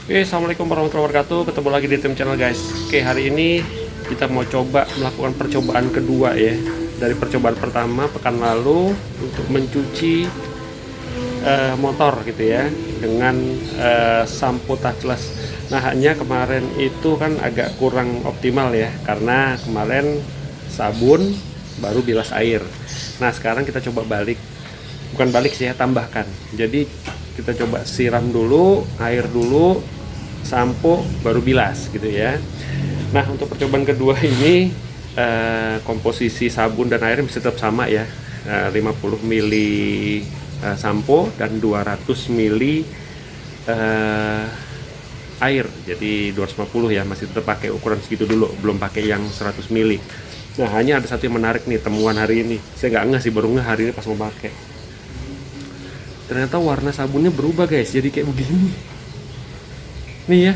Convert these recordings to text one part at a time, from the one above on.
Oke, assalamualaikum warahmatullahi wabarakatuh. Ketemu lagi di tim channel guys. Oke, hari ini kita mau coba melakukan percobaan kedua ya. Dari percobaan pertama pekan lalu untuk mencuci motor gitu ya dengan sampo touchless. Nah, hanya kemarin itu kan agak kurang optimal ya karena kemarin sabun baru bilas air. Nah, sekarang kita coba balik. Bukan balik sih ya, tambahkan. Jadi kita coba siram dulu, air dulu, sampo, baru bilas gitu ya. Nah, untuk percobaan kedua ini komposisi sabun dan air bisa tetap sama ya, 50 ml sampo dan 200 ml air. Jadi 250 ya, masih tetap pakai ukuran segitu dulu, belum pakai yang 100 ml. Nah, hanya ada satu yang menarik nih temuan hari ini. Saya nggak ngeh sih, baru ngeh hari ini pas mau pakai. Ternyata warna sabunnya berubah guys, jadi kayak begini nih ya.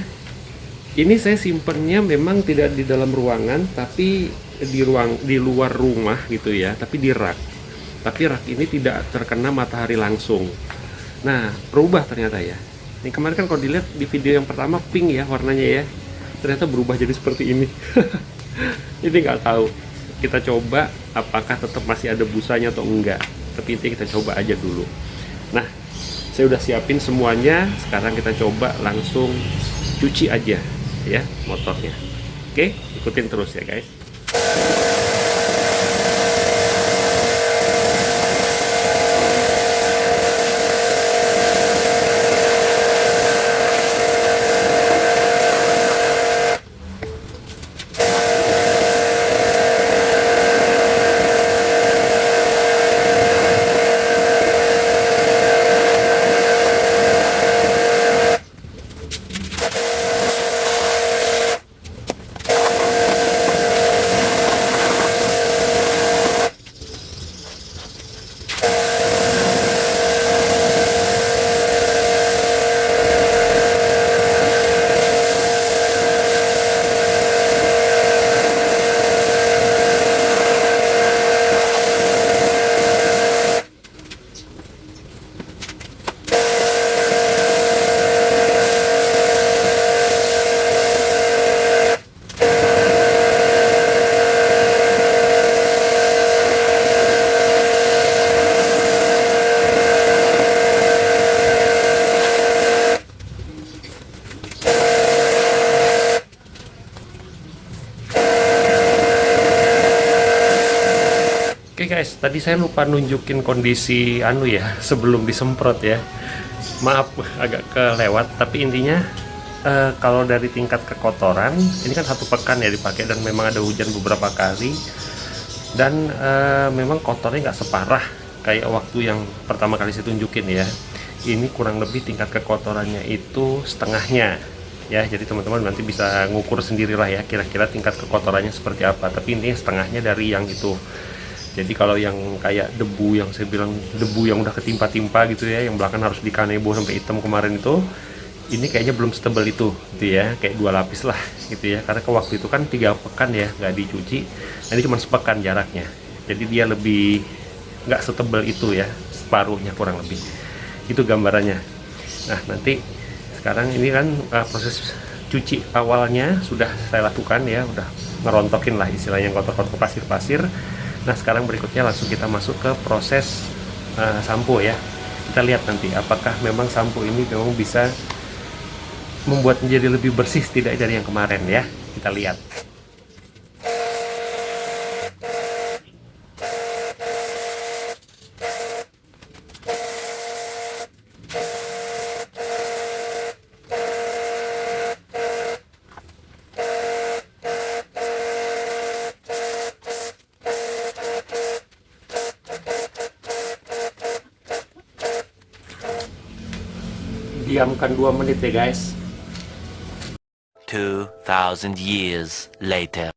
Ini saya simpennya memang tidak di dalam ruangan, tapi di luar rumah gitu ya, tapi di rak. Tapi rak ini tidak terkena matahari langsung. Nah, berubah ternyata ya. Ini kemarin kan kalau dilihat di video yang pertama pink ya warnanya ya, ternyata berubah jadi seperti ini. Ini nggak tahu, kita coba apakah tetap masih ada busanya atau enggak, tapi intinya kita coba aja dulu. Nah, saya udah siapin semuanya. Sekarang kita coba langsung cuci aja ya motornya. Oke, ikutin terus ya guys. Oke guys, tadi saya lupa nunjukin kondisi anu ya sebelum disemprot ya. Maaf agak kelewat, tapi intinya kalau dari tingkat kekotoran ini kan 1 pekan ya dipakai dan memang ada hujan beberapa kali dan memang kotornya nggak separah kayak waktu yang pertama kali saya tunjukin ya. Ini kurang lebih tingkat kekotorannya itu setengahnya ya, jadi teman-teman nanti bisa ngukur sendirilah ya kira-kira tingkat kekotorannya seperti apa, tapi intinya setengahnya dari yang itu. Jadi kalau yang kayak debu yang saya bilang, debu yang udah ketimpa-timpa gitu ya, yang belakang harus di kanebo sampai hitam kemarin itu, ini kayaknya belum setebal itu gitu ya, kayak 2 lapis lah gitu ya, karena ke waktu itu kan 3 pekan ya nggak dicuci. Nah, ini cuma sepekan jaraknya, jadi dia lebih nggak setebal itu ya, separuhnya kurang lebih itu gambarannya. Nah, nanti sekarang ini kan proses cuci awalnya sudah saya lakukan ya, udah ngerontokin lah istilahnya kotor-kotor pasir-pasir. Nah, sekarang berikutnya langsung kita masuk ke proses sampo ya. Kita lihat nanti apakah memang sampo ini memang bisa membuat menjadi lebih bersih tidak dari yang kemarin ya. Kita lihat. Diamkan 2 menit ya guys. 2000 years later.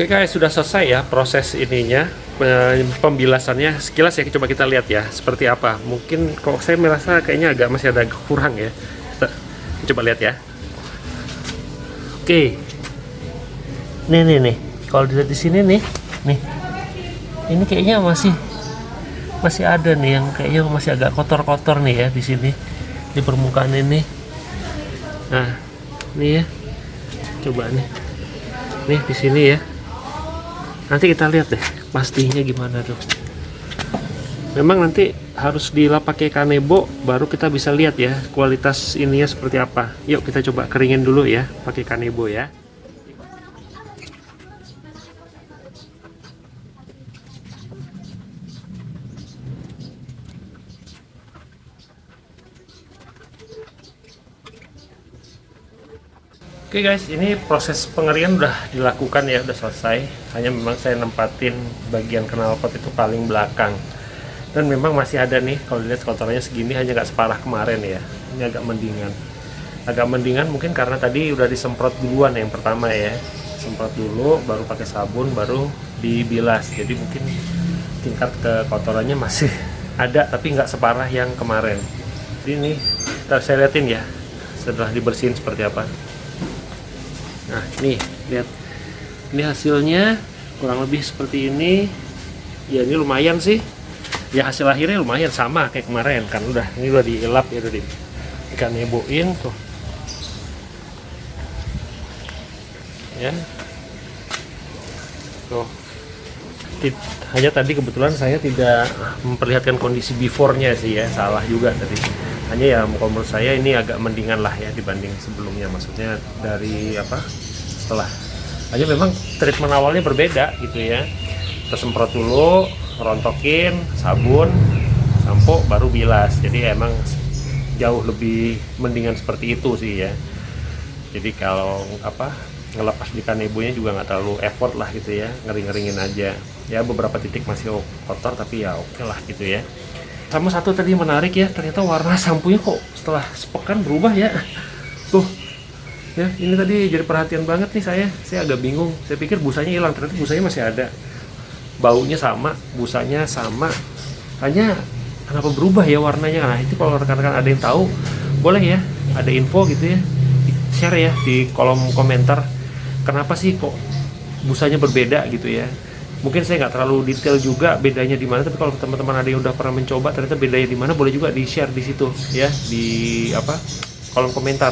Oke guys, sudah selesai ya proses ininya, pembilasannya. Sekilas ya, coba kita lihat ya seperti apa. Mungkin kok saya merasa kayaknya masih ada kurang ya. Kita coba lihat ya. Oke, nih, kalau dilihat di sini nih, ini kayaknya masih ada nih yang kayaknya masih agak kotor-kotor nih ya di sini, di permukaan ini. Nah, ini ya, coba nih di sini ya. Nanti kita lihat deh pastinya gimana tuh. Memang nanti harus dilap pakai kanebo baru kita bisa lihat ya kualitas ininya seperti apa. Yuk kita coba keringin dulu ya pakai kanebo ya. Oke guys, ini proses pengeringan udah dilakukan ya, udah selesai. Hanya memang saya nempatin bagian knalpot itu paling belakang. Dan memang masih ada nih, kalau dilihat kotorannya segini, hanya nggak separah kemarin ya. Ini agak mendingan. Agak mendingan mungkin karena tadi udah disemprot duluan yang pertama ya. Semprot dulu, baru pakai sabun, baru dibilas. Jadi mungkin tingkat kekotorannya masih ada, tapi nggak separah yang kemarin. Jadi ini, saya liatin ya, setelah dibersihin seperti apa. Nah, nih, lihat. Ini hasilnya kurang lebih seperti ini. Ya, ini lumayan sih. Ya, hasil akhirnya lumayan sama kayak kemarin kan ini udah dielap ya, udah dikaneboin tuh. Ya. Tuh. Hanya tadi kebetulan saya tidak memperlihatkan kondisi before-nya sih ya, salah juga tadi. Hanya ya menurut saya ini agak mendingan lah ya dibanding sebelumnya, maksudnya dari setelah aja memang treatment awalnya berbeda gitu ya. Kita semprot dulu, rontokin, sabun, sampo, baru bilas. Jadi emang jauh lebih mendingan seperti itu sih ya. Jadi kalau ngelepas di kanebonya juga nggak terlalu effort lah gitu ya, ngering-ngeringin aja ya. Beberapa titik masih kotor tapi ya oke lah gitu ya. Sama satu tadi menarik ya, ternyata warna sampunya kok setelah sepekan berubah ya. Tuh ya, ini tadi jadi perhatian banget nih saya agak bingung. Saya pikir busanya hilang, ternyata busanya masih ada. Baunya sama, busanya sama, hanya kenapa berubah ya warnanya. Nah itu kalau rekan-rekan ada yang tahu, boleh ya, ada info gitu ya, share ya di kolom komentar. Kenapa sih kok busanya berbeda gitu ya. Mungkin saya nggak terlalu detail juga bedanya di mana, tapi kalau teman-teman ada yang udah pernah mencoba ternyata bedanya di mana, boleh juga di share di situ ya, di kolom komentar.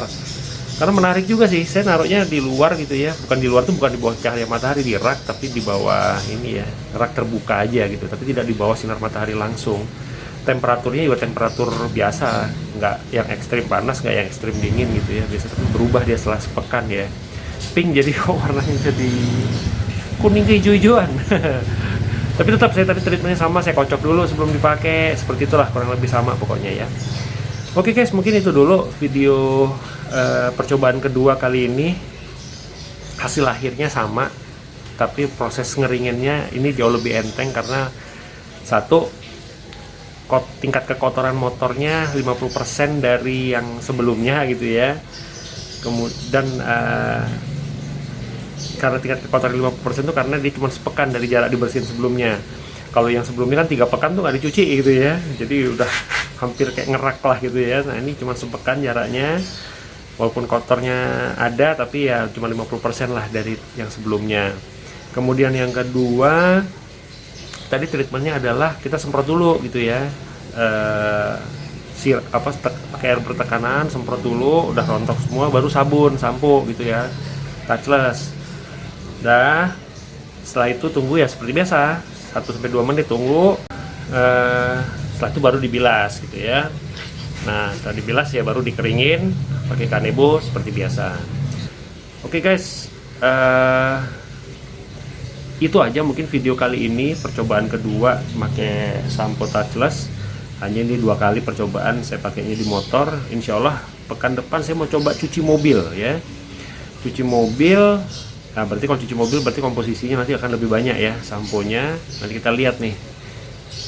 Karena menarik juga sih, saya naruhnya di luar gitu ya, bukan di luar tuh, bukan di bawah cahaya matahari di rak, tapi di bawah ini ya, rak terbuka aja gitu, tapi tidak di bawah sinar matahari langsung. Temperaturnya juga temperatur biasa, nggak yang ekstrim panas, nggak yang ekstrim dingin gitu ya, biasa, tapi berubah dia setelah sepekan ya. Pink jadi kok warnanya jadi kuning kehijau-hijauan. Tapi tetap saya tadi treatmentnya sama, saya kocok dulu sebelum dipakai, seperti itulah kurang lebih sama pokoknya ya. Oke guys, mungkin itu dulu video percobaan kedua kali ini. Hasil akhirnya sama, tapi proses ngeringinnya ini jauh lebih enteng karena satu, tingkat kekotoran motornya 50% dari yang sebelumnya gitu ya. Kemudian karena tingkat kekotoran 50% itu karena dia cuma sepekan dari jarak dibersihin sebelumnya. Kalau yang sebelumnya kan 3 pekan tuh nggak dicuci gitu ya, jadi udah hampir kayak ngerak lah gitu ya. Nah ini cuma sepekan jaraknya, walaupun kotornya ada tapi ya cuma 50% lah dari yang sebelumnya. Kemudian yang kedua, tadi treatmentnya adalah kita semprot dulu gitu ya, pakai air bertekanan, semprot dulu, udah rontok semua, baru sabun, sampo gitu ya, touchless. Dah, setelah itu tunggu ya seperti biasa 1-2 menit tunggu, setelah itu baru dibilas gitu ya. Nah setelah dibilas ya baru dikeringin pakai kanebo seperti biasa. Oke guys, itu aja mungkin video kali ini, percobaan kedua pakai sampo touchless. Hanya ini 2 kali percobaan saya pakainya di motor. Insya Allah pekan depan saya mau coba cuci mobil ya, cuci mobil. Nah berarti kalau cuci mobil berarti komposisinya nanti akan lebih banyak ya samponya. Nanti kita lihat nih,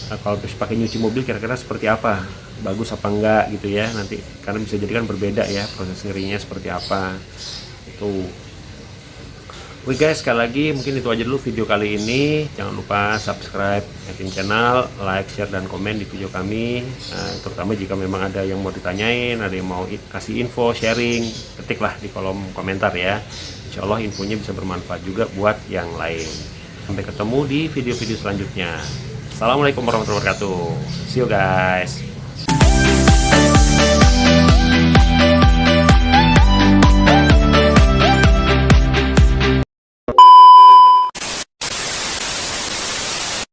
nah, kalau pakai nyuci mobil kira-kira seperti apa, bagus apa enggak gitu ya nanti, karena bisa jadi kan berbeda ya proses ngerinya seperti apa itu. Oke guys, sekali lagi mungkin itu aja dulu video kali ini. Jangan lupa subscribe Yakin Channel, like, share, dan komen di video kami. Terutama jika memang ada yang mau ditanyain, ada yang mau kasih info, sharing, ketiklah di kolom komentar ya. Insya Allah infonya bisa bermanfaat juga buat yang lain. Sampai ketemu di video-video selanjutnya. Assalamualaikum warahmatullahi wabarakatuh. See you guys.